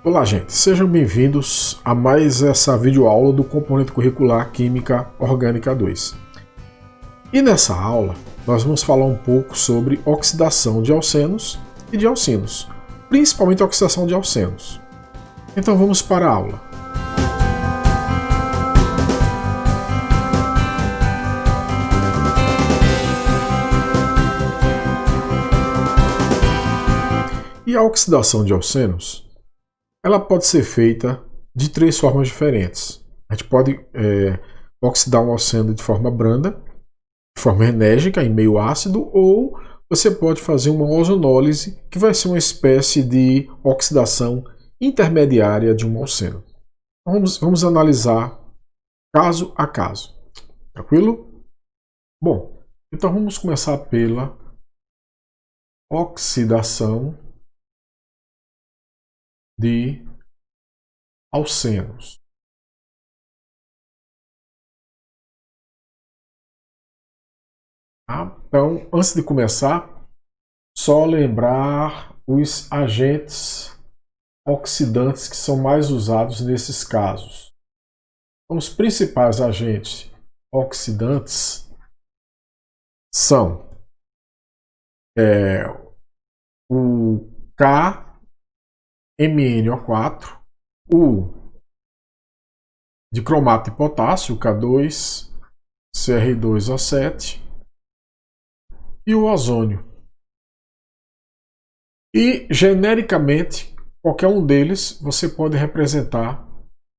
Olá, gente, sejam bem-vindos a mais essa videoaula do componente curricular Química Orgânica 2. E nessa aula, nós vamos falar um pouco sobre oxidação de alcenos e de alcinos, principalmente oxidação de alcenos. Então vamos para a aula. E a oxidação de alcenos, ela pode ser feita de três formas diferentes. A gente pode oxidar um alceno de forma branda, de forma enérgica, em meio ácido, ou você pode fazer uma ozonólise, que vai ser uma espécie de oxidação intermediária de um alceno. Vamos analisar caso a caso. Tranquilo? Bom, então vamos começar pela oxidação de alcenos. Tá? Então, antes de começar, só lembrar os agentes oxidantes que são mais usados nesses casos. Então, os principais agentes oxidantes são o KMnO4, o de cromato de potássio, K2, Cr2O7 e o ozônio. E, genericamente, qualquer um deles você pode representar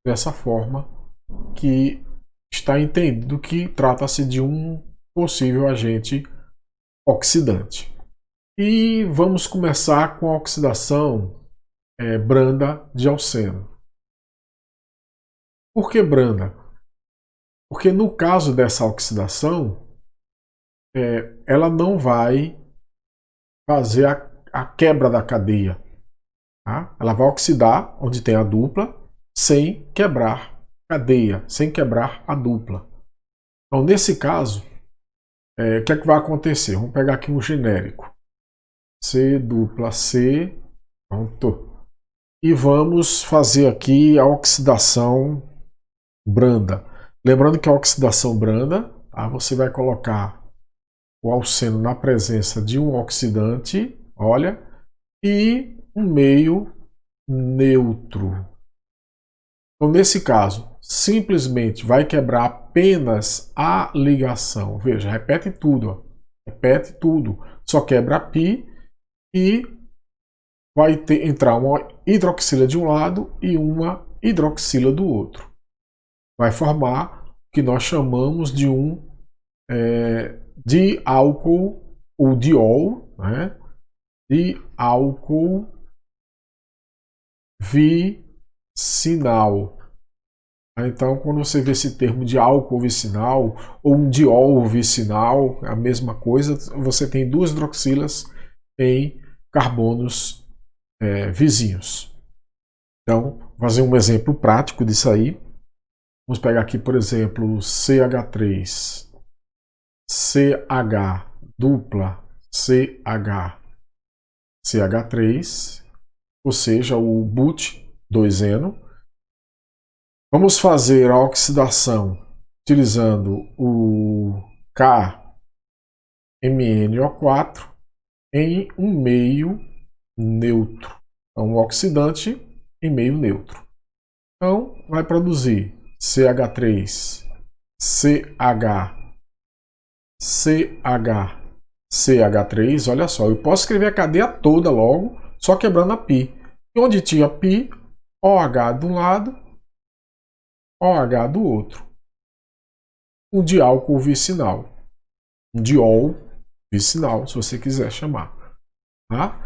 dessa forma, que está entendido que trata-se de um possível agente oxidante. E vamos começar com a oxidação branda de alceno. Por que branda? Porque no caso dessa oxidação, ela não vai fazer a quebra da cadeia. Tá? Ela vai oxidar onde tem a dupla, sem quebrar a cadeia, sem quebrar a dupla. Então, nesse caso, o que é que vai acontecer? Vamos pegar aqui um genérico. C dupla C, pronto. E vamos fazer aqui a oxidação branda. Lembrando que a oxidação branda, tá, você vai colocar o alceno na presença de um oxidante, olha, e um meio neutro. Então, nesse caso, simplesmente vai quebrar apenas a ligação. Veja, repete tudo, ó. Repete tudo. Só quebra a π e vai entrar uma hidroxila de um lado e uma hidroxila do outro. Vai formar o que nós chamamos de um diálcool ou diol, né? Diálcool vicinal. Então, quando você vê esse termo de álcool vicinal ou um diol vicinal, a mesma coisa, você tem duas hidroxilas em carbonos vizinhos. Então, vou fazer um exemplo prático disso aí. Vamos pegar aqui, por exemplo, CH3, CH dupla, CH, CH3, ou seja, o but2eno. Vamos fazer a oxidação utilizando o KMnO4 em um meio neutro. Então, um oxidante em meio neutro. Então, vai produzir CH3, CH, CH, CH3. Olha só, eu posso escrever a cadeia toda logo, só quebrando a π. E onde tinha π, OH de um lado, OH do outro. Um diálcool vicinal. Um diol vicinal, se você quiser chamar. Tá?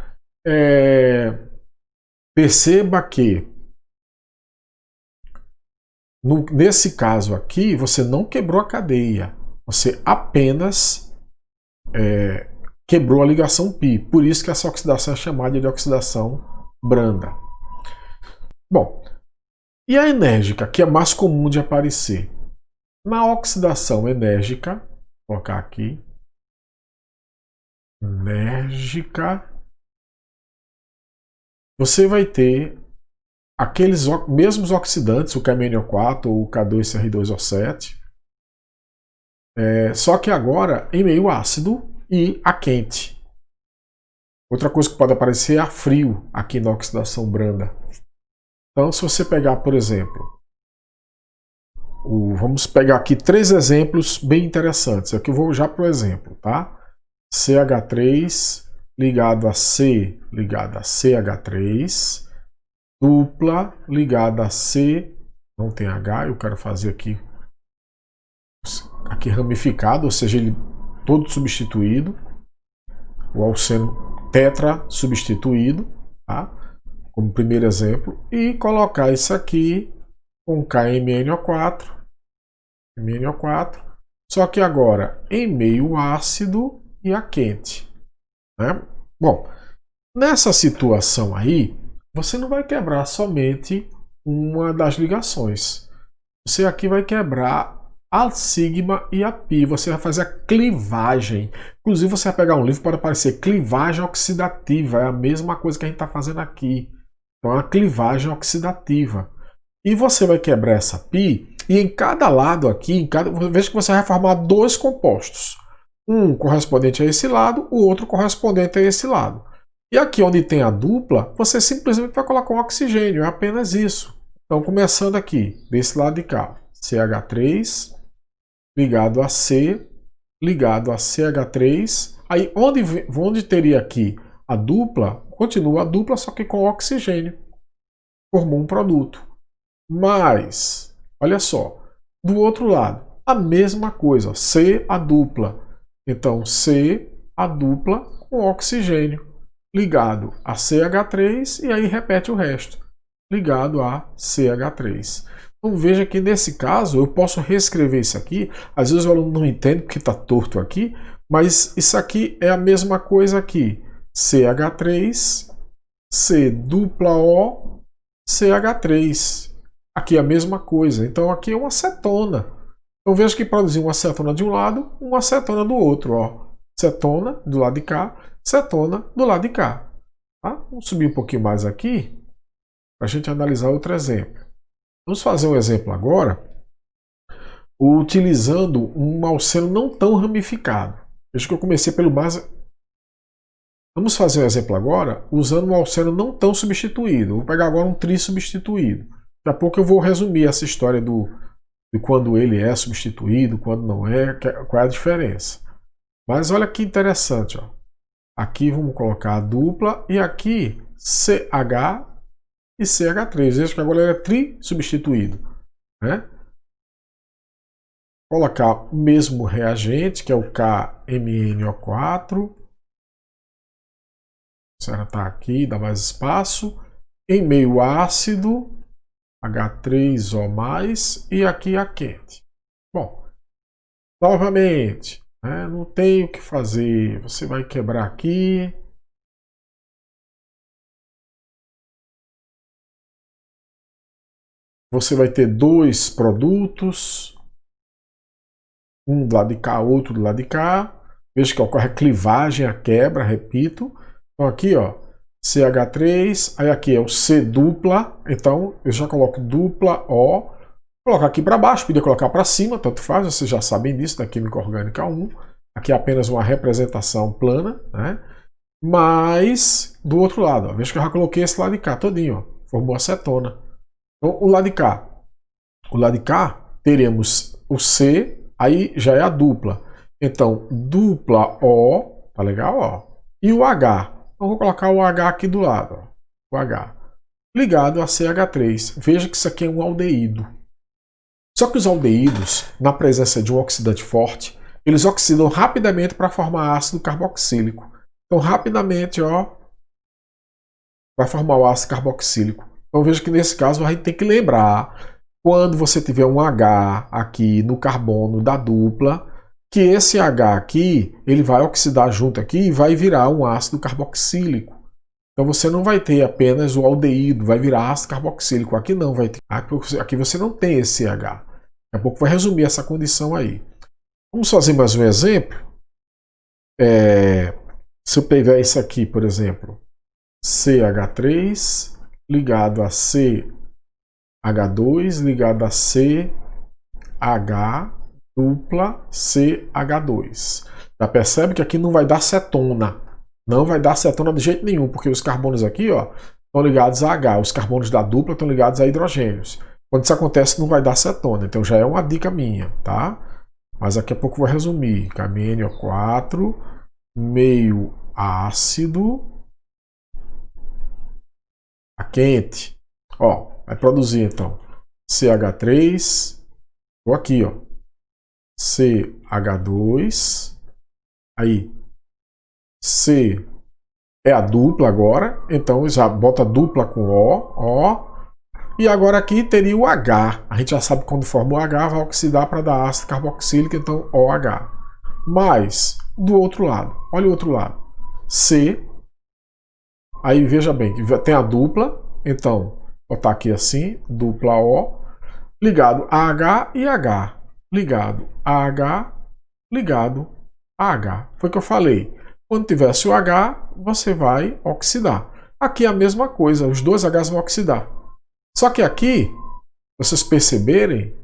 Perceba que nesse caso aqui, você não quebrou a cadeia. Você apenas quebrou a ligação π. Por isso que essa oxidação é chamada de oxidação branda. Bom, e a enérgica, que é mais comum de aparecer? Na oxidação enérgica, vou colocar aqui, enérgica, você vai ter aqueles mesmos oxidantes, o KMnO4 ou o K2CR2O7, só que agora em meio ácido e a quente. Outra coisa que pode aparecer é a frio aqui na oxidação branda. Então, se você pegar, por exemplo, vamos pegar aqui 3 exemplos bem interessantes. Aqui eu vou já para o exemplo, tá? CH3 ligado a C ligado a CH3, dupla ligada a C, não tem H, eu quero fazer aqui ramificado, ou seja, ele todo substituído, o alceno tetra substituído, tá? Como primeiro exemplo, e colocar isso aqui com KMnO4, só que agora em meio ácido e a quente, né? Bom, nessa situação aí, você não vai quebrar somente uma das ligações. Você aqui vai quebrar a sigma e a pi. Você vai fazer a clivagem. Inclusive, você vai pegar um livro, pode aparecer clivagem oxidativa. É a mesma coisa que a gente está fazendo aqui. Então, é a clivagem oxidativa. E você vai quebrar essa pi, e em cada lado aqui, veja que você vai formar 2 compostos. Um correspondente a esse lado, o outro correspondente a esse lado. E aqui onde tem a dupla, você simplesmente vai colocar um oxigênio, é apenas isso. Então, começando aqui, desse lado de cá, CH3 ligado a C, ligado a CH3. Aí, onde teria aqui a dupla, continua a dupla, só que com oxigênio. Formou um produto. Mas, olha só, do outro lado, a mesma coisa, C a dupla. Então, C a dupla com oxigênio, ligado a CH3, e aí repete o resto, ligado a CH3. Então veja que nesse caso eu posso reescrever isso aqui. Às vezes o aluno não entende porque está torto aqui, mas isso aqui é a mesma coisa aqui. CH3, C dupla O, CH3. Aqui é a mesma coisa. Então aqui é uma acetona. Então veja que produziu uma acetona de um lado, uma acetona do outro. Ó. Cetona do lado de cá, cetona do lado de cá. Tá? Vamos subir um pouquinho mais aqui para a gente analisar outro exemplo. Vamos fazer um exemplo agora utilizando um alceno não tão ramificado. Veja que eu comecei pelo mais. Vamos fazer um exemplo agora usando um alceno não tão substituído. Vou pegar agora um tri substituído. Daqui a pouco eu vou resumir essa história de quando ele é substituído, quando não é, qual é a diferença. Mas olha que interessante. Ó. Aqui vamos colocar a dupla e aqui CH e CH3. Veja que agora ele é tri substituído. Né? Colocar o mesmo reagente, que é o KMnO4. Será tá aqui, dá mais espaço. Em meio ácido, H3O+, e aqui a quente. Bom, novamente, né, não tem o que fazer. Você vai quebrar aqui. Você vai ter 2 produtos. Um do lado de cá, outro do lado de cá. Veja que ocorre a clivagem, a quebra, repito. Então aqui, ó, CH3, aí aqui é o C dupla, então eu já coloco dupla O. Vou colocar aqui para baixo, podia colocar para cima, tanto faz, vocês já sabem disso, da Química Orgânica 1. Aqui é apenas uma representação plana, né? Mas, do outro lado, ó, veja que eu já coloquei esse lado de cá todinho, ó, formou acetona. Então, o lado de cá, teremos o C, aí já é a dupla. Então, dupla O, tá legal? Ó. E o H. Então, vou colocar o H aqui do lado. Ó. O H. Ligado a CH3. Veja que isso aqui é um aldeído. Só que os aldeídos, na presença de um oxidante forte, eles oxidam rapidamente para formar ácido carboxílico. Então, rapidamente, ó, vai formar o ácido carboxílico. Então, veja que nesse caso a gente tem que lembrar, quando você tiver um H aqui no carbono da dupla, que esse H aqui, ele vai oxidar junto aqui e vai virar um ácido carboxílico. Então você não vai ter apenas o aldeído, vai virar ácido carboxílico. Aqui não vai ter. Aqui você não tem esse H. Daqui a pouco vai resumir essa condição aí. Vamos fazer mais um exemplo. Se eu pegar isso aqui, por exemplo, CH3 ligado a CH2 ligado a CH dupla CH2. Já percebe que aqui não vai dar cetona. Não vai dar cetona de jeito nenhum, porque os carbonos aqui, ó, estão ligados a H. Os carbonos da dupla estão ligados a hidrogênios. Quando isso acontece, não vai dar cetona. Então já é uma dica minha, tá? Mas daqui a pouco eu vou resumir. KMnO4, meio ácido, a quente. Ó, vai produzir então CH3, vou aqui, ó, CH2, aí C é a dupla agora, então já bota dupla com O, e agora aqui teria o H. A gente já sabe que quando forma o H vai oxidar para dar ácido carboxílico, então OH. Mas do outro lado, olha o outro lado, C, aí veja bem, tem a dupla, então botar aqui assim, dupla O, ligado a H e H, ligado a H, ligado a H. Foi o que eu falei. Quando tivesse o H, você vai oxidar. Aqui é a mesma coisa, os dois Hs vão oxidar. Só que aqui, vocês perceberem,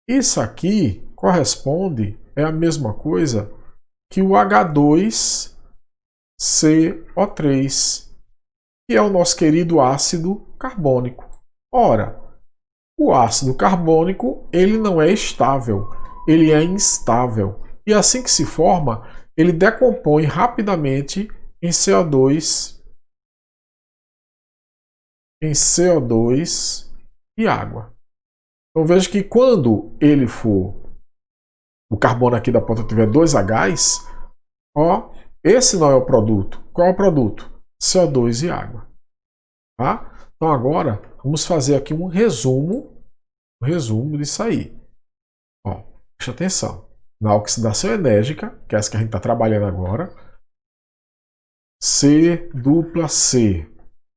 isso aqui corresponde, é a mesma coisa que o H2CO3, que é o nosso querido ácido carbônico. Ora, o ácido carbônico, ele não é estável, ele é instável. E assim que se forma, ele decompõe rapidamente em CO2, e água. Então veja que quando ele for, o carbono aqui da ponta tiver dois Hs, ó, esse não é o produto. Qual é o produto? CO2 e água. Tá? Então agora vamos fazer aqui um resumo disso aí. Ó, preste atenção. Na oxidação enérgica, que é essa que a gente está trabalhando agora, C dupla C.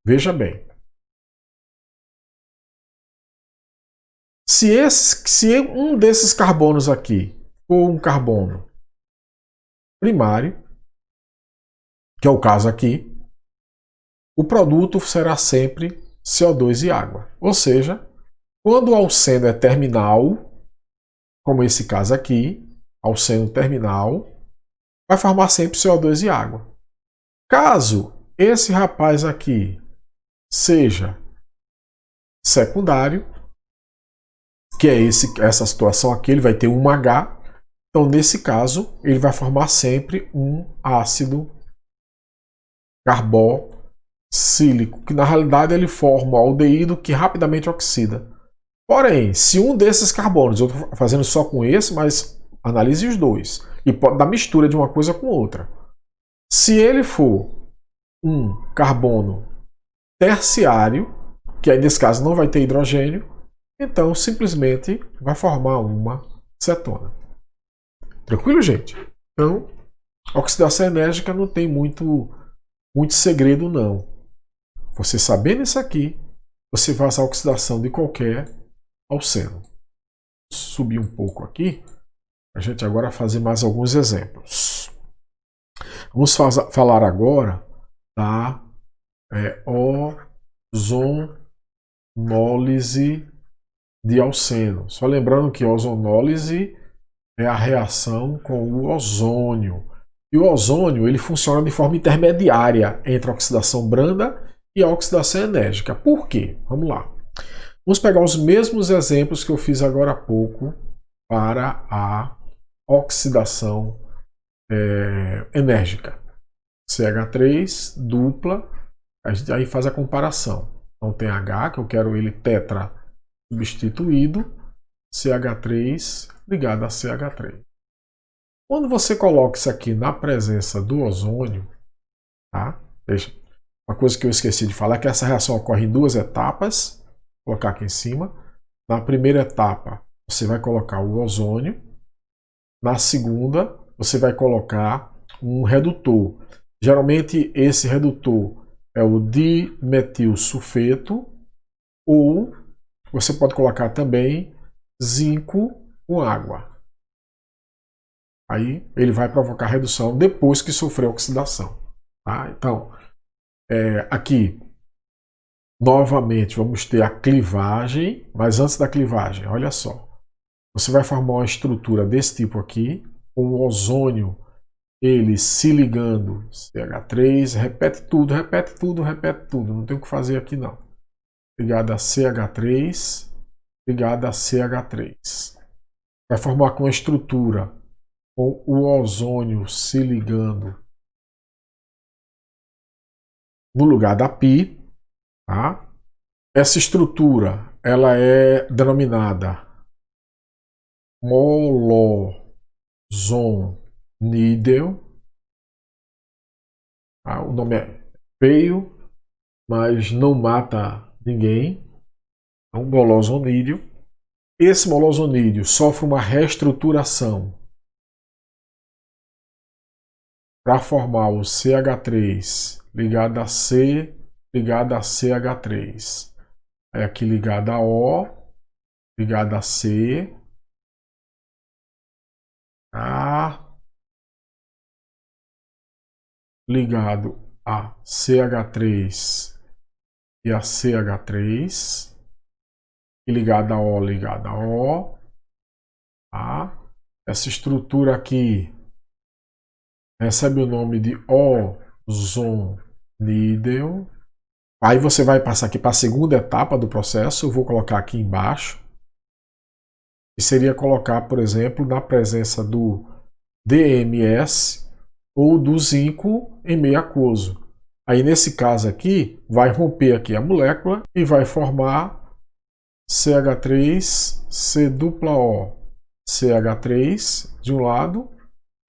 Veja bem. Se um desses carbonos aqui for um carbono primário, que é o caso aqui, o produto será sempre CO2 e água. Ou seja, quando o alceno é terminal, como esse caso aqui, alceno terminal, vai formar sempre CO2 e água. Caso esse rapaz aqui seja secundário, que é essa situação aqui, ele vai ter um H, então nesse caso ele vai sempre um ácido carboxílico, que na realidade ele forma o aldeído que rapidamente oxida. Porém, se um desses carbonos, eu estou fazendo só com esse, mas analise os dois, e pode dar mistura de uma coisa com outra. Se ele for um carbono terciário, que aí nesse caso não vai ter hidrogênio, então simplesmente vai formar uma cetona. Tranquilo, gente? Então, oxidação enérgica não tem muito segredo, não. Você sabendo isso aqui, você faz a oxidação de qualquer alceno. Vou subir um pouco aqui, a gente agora fazer mais alguns exemplos. Vamos falar agora da ozonólise de alceno. Só lembrando que ozonólise é a reação com o ozônio. E o ozônio ele funciona de forma intermediária entre a oxidação branda e a oxidação enérgica. Por quê? Vamos lá. Vamos pegar os mesmos exemplos que eu fiz agora há pouco para a oxidação enérgica. CH3 dupla, aí faz a comparação. Então tem H, que eu quero ele tetra substituído, CH3 ligado a CH3. Quando você coloca isso aqui na presença do ozônio, tá? Veja, uma coisa que eu esqueci de falar é que essa reação ocorre em duas etapas. Vou colocar aqui em cima. Na primeira etapa, você vai colocar o ozônio. Na segunda, você vai colocar um redutor. Geralmente, esse redutor é o dimetilsulfeto, ou você pode colocar também zinco com água. Aí ele vai provocar redução depois que sofreu oxidação. Tá? Então, aqui Novamente, vamos ter a clivagem, mas antes da clivagem, olha só. Você vai formar uma estrutura desse tipo aqui, com o ozônio, ele se ligando, CH3, repete tudo, repete tudo, repete tudo. Não tem o que fazer aqui não. Ligado a CH3, ligado a CH3. Vai formar com uma estrutura com o ozônio se ligando no lugar da pi, tá? Essa estrutura, ela é denominada molozonidel. Tá? O nome é feio, mas não mata ninguém. É um molozonídeo. Esse molozonídeo sofre uma reestruturação para formar o CH3 ligado a C, ligado a CH3. Aí aqui ligado a O, ligado a C, A, ligado a CH3 e a CH3, e ligado a O, ligado a O. Tá? Essa estrutura aqui recebe o nome de ozonidel. Aí você vai passar aqui para a segunda etapa do processo. Eu vou colocar aqui embaixo. E seria colocar, por exemplo, na presença do DMS ou do zinco em meio aquoso. Aí nesse caso aqui, vai romper aqui a molécula e vai formar CH3, C-O, CH3 de um lado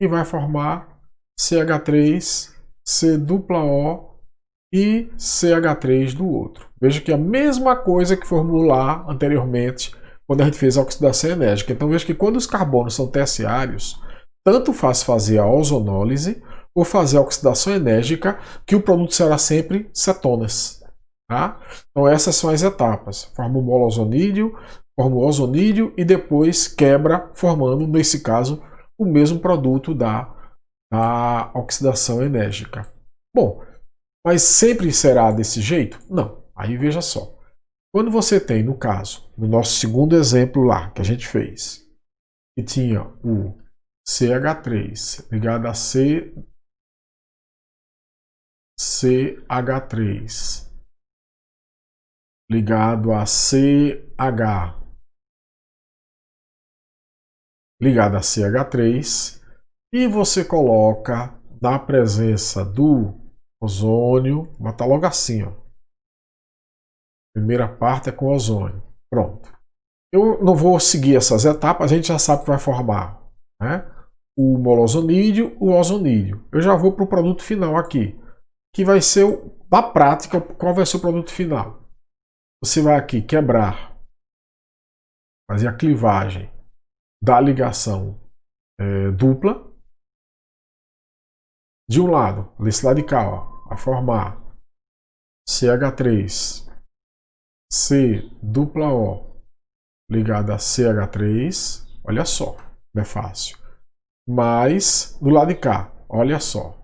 e vai formar CH3, C-O e CH3 do outro. Veja que é a mesma coisa que formulou lá anteriormente quando a gente fez a oxidação enérgica. Então veja que quando os carbonos são terciários, tanto faz fazer a ozonólise ou fazer a oxidação enérgica, que o produto será sempre cetonas. Tá? Então essas são as etapas. Forma o molozonídeo, forma o ozonídeo e depois quebra, formando, nesse caso, o mesmo produto da oxidação enérgica. Bom, mas sempre será desse jeito? Não. Aí veja só. Quando você tem, no caso, no nosso segundo exemplo lá que a gente fez, que tinha o CH3 ligado a CH3 ligado a CH ligado a CH3 e você coloca na presença do ozônio, bota logo assim, ó. Primeira parte é com ozônio. Pronto. Eu não vou seguir essas etapas, a gente já sabe que vai formar, né? O molozonídeo, o ozonídeo. Eu já vou para o produto final aqui, que vai ser, na prática, qual vai ser o produto final? Você vai aqui quebrar, fazer a clivagem da ligação dupla. De um lado, desse lado de cá, ó, vai formar CH3, C-O ligado a CH3. Olha só, não é fácil. Mas do lado de cá, olha só.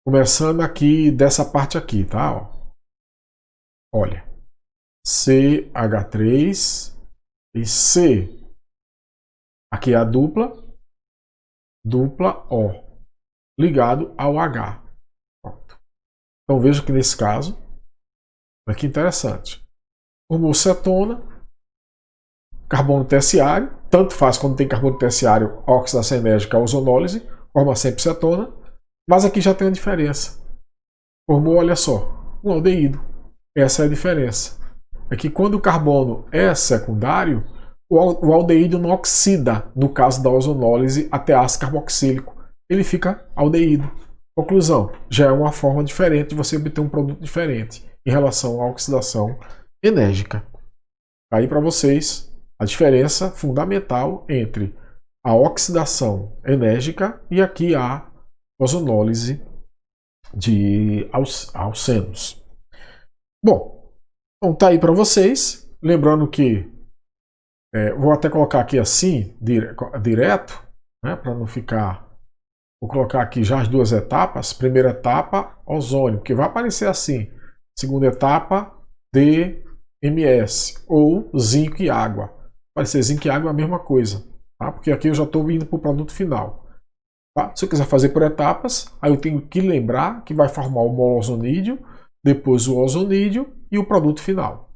Começando aqui dessa parte aqui, tá? Ó. Olha. CH3 e C. Aqui é a dupla O ligado ao H. Pronto. Então veja que nesse caso, olha que interessante. Formou cetona, carbono terciário, tanto faz quando tem carbono terciário, a oxidação enérgica, a ozonólise, forma sempre cetona, mas aqui já tem uma diferença. Formou, olha só, um aldeído. Essa é a diferença. É que quando o carbono é secundário, o aldeído não oxida, no caso da ozonólise, até ácido carboxílico. Ele fica aldeído. Conclusão, já é uma forma diferente de você obter um produto diferente em relação à oxidação enérgica. Aí para vocês a diferença fundamental entre a oxidação enérgica e aqui a ozonólise de alcenos. Bom, então tá aí para vocês. Lembrando que vou até colocar aqui assim, direto, né, para não ficar. Vou colocar aqui já as duas etapas. Primeira etapa, ozônio, que vai aparecer assim. Segunda etapa, DMS, ou zinco e água. Vai ser zinco e água é a mesma coisa, tá? Porque aqui eu já estou indo para o produto final. Tá? Se eu quiser fazer por etapas, aí eu tenho que lembrar que vai formar o molosonídeo, depois o ozonídeo e o produto final.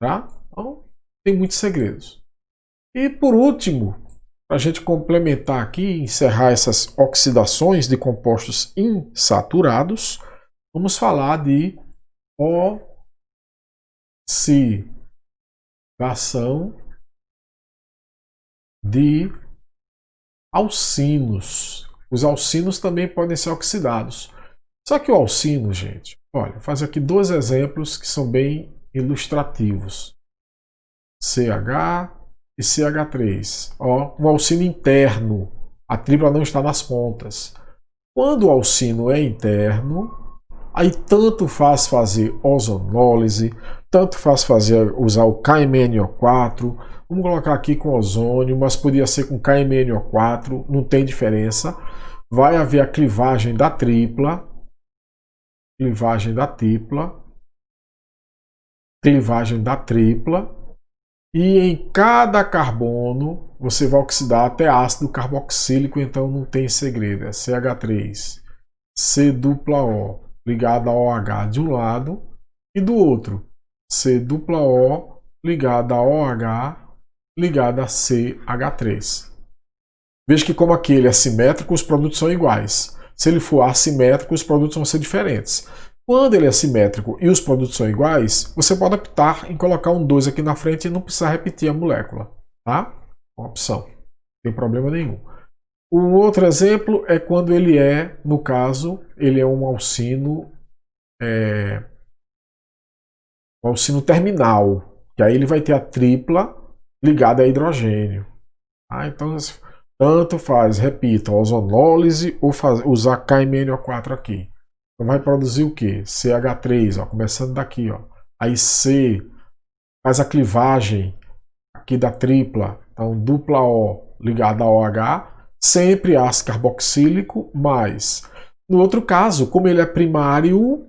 Tá? Então, tem muitos segredos. E por último, para a gente complementar aqui e encerrar essas oxidações de compostos insaturados, vamos falar de oxidação de alcinos. Os alcinos também podem ser oxidados. Só que o alcino, gente, olha, vou fazer aqui dois exemplos que são bem ilustrativos. CH e CH3. Ó, um alcino interno. A tripla não está nas pontas. Quando o alcino é interno, aí tanto faz fazer ozonólise, tanto faz usar o KMNO4. Vamos colocar aqui com ozônio, mas podia ser com KMNO4, não tem diferença. Vai haver a clivagem da tripla, clivagem da tripla, e em cada carbono você vai oxidar até ácido carboxílico, então não tem segredo, é CH3, C-O ligado a OH de um lado e do outro C-O ligado a OH ligado a CH3. Veja que como aqui ele é simétrico, os produtos são iguais. Se ele for assimétrico, os produtos vão ser diferentes. Quando ele é simétrico e os produtos são iguais, você pode optar em colocar um 2 aqui na frente e não precisar repetir a molécula. Tá? Uma opção. Não tem problema nenhum. O outro exemplo é quando ele é, no caso, ele é um alcino terminal. Que aí ele vai ter a tripla ligada a hidrogênio. Tá? Então, tanto faz, repita, ozonólise ou usar KMNO4 aqui. Então vai produzir o que? CH3, ó, começando daqui. Ó. Aí C faz a clivagem aqui da tripla. Então dupla O ligada a OH, sempre ácido carboxílico, mais. No outro caso, como ele é primário,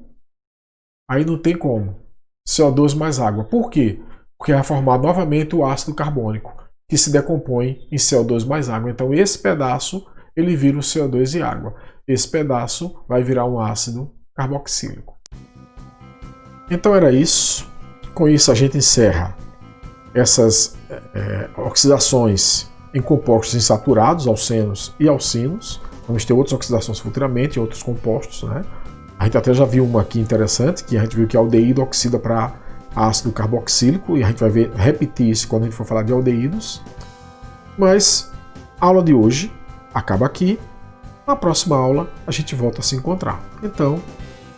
aí não tem como. CO2 mais água. Por quê? Porque vai formar novamente o ácido carbônico, que se decompõe em CO2 mais água. Então esse pedaço ele vira o CO2 e água. Esse pedaço vai virar um ácido carboxílico. Então era isso. Com isso a gente encerra essas oxidações em compostos insaturados, alcenos e alcinos. Vamos ter outras oxidações futuramente em outros compostos, né? A gente até já viu uma aqui interessante, que a gente viu que aldeído oxida para ácido carboxílico, e a gente vai repetir isso quando a gente for falar de aldeídos. Mas a aula de hoje acaba aqui. Na próxima aula a gente volta a se encontrar. Então,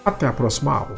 até a próxima aula.